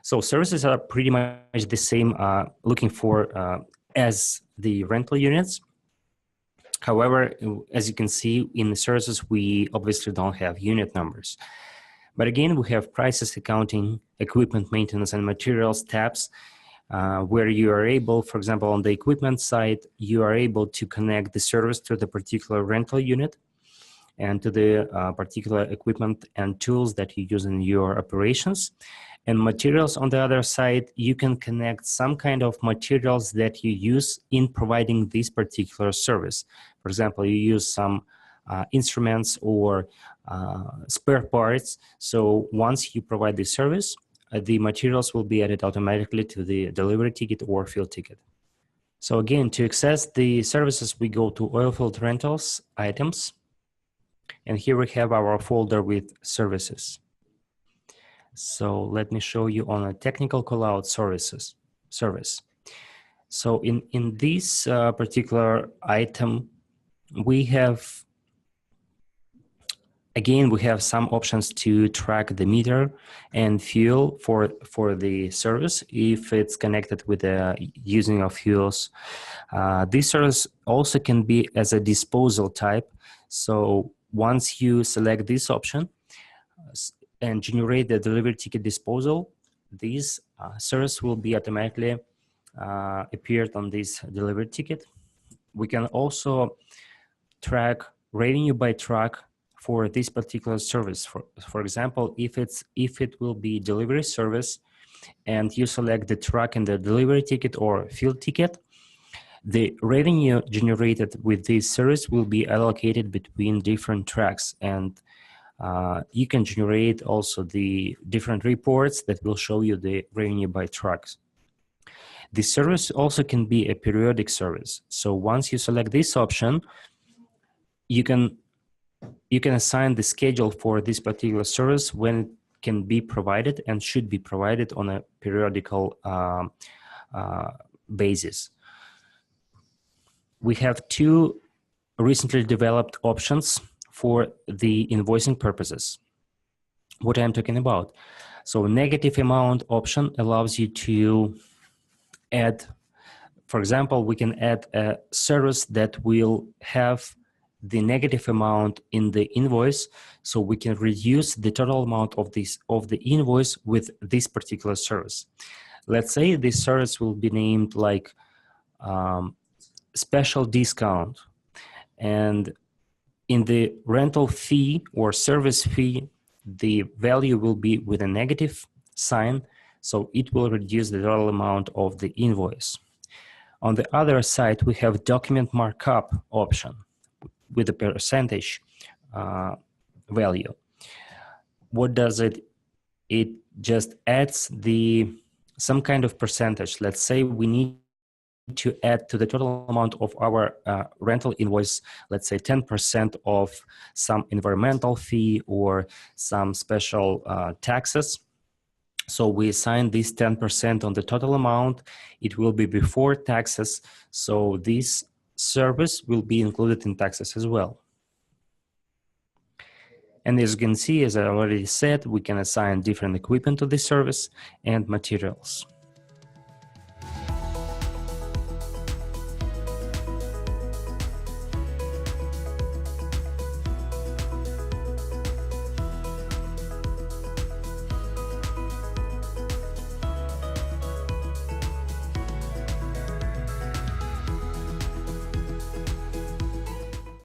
So services are pretty much the same, looking for as the rental units. However, as you can see in the services, we obviously don't have unit numbers. But again, we have prices, accounting, equipment maintenance, and materials tabs, where you are able, for example, on the equipment side, you are able to connect the service to the particular rental unit and to the particular equipment and tools that you use in your operations. And materials, on the other side, you can connect some kind of materials that you use in providing this particular service. For example, you use some instruments or spare parts. So once you provide the service, the materials will be added automatically to the delivery ticket or field ticket. So again, to access the services, we go to Oilfield Rentals, Items, and here we have our folder with services. So let me show you on a technical callout service. So in this particular item, we have, again, we have some options to track the meter and fuel for the service if it's connected with the using of fuels. This service also can be as a disposal type. So once you select this option and generate the delivery ticket disposal, this service will be automatically appeared on this delivery ticket. We can also track revenue by truck for this particular service. For example, if it will be delivery service and you select the truck in the delivery ticket or field ticket, the revenue generated with this service will be allocated between different tracks, and you can generate also the different reports that will show you the revenue by trucks. The service also can be a periodic service. So once you select this option, you can assign the schedule for this particular service when it can be provided and should be provided on a periodical basis. We have two recently developed options for the invoicing purposes. What I'm talking about. So negative amount option allows you to add, for example, we can add a service that will have the negative amount in the invoice, so we can reduce the total amount of the invoice with this particular service. Let's say this service will be named like special discount, and in the rental fee or service fee, the value will be with a negative sign, so it will reduce the total amount of the invoice. On the other side, we have document markup option with a percentage value. What does it? It just adds some kind of percentage. Let's say we need to add to the total amount of our rental invoice, let's say 10% of some environmental fee or some special taxes. So we assign this 10% on the total amount. It will be before taxes. So this service will be included in taxes as well. And as you can see, as I already said, we can assign different equipment to this service and materials.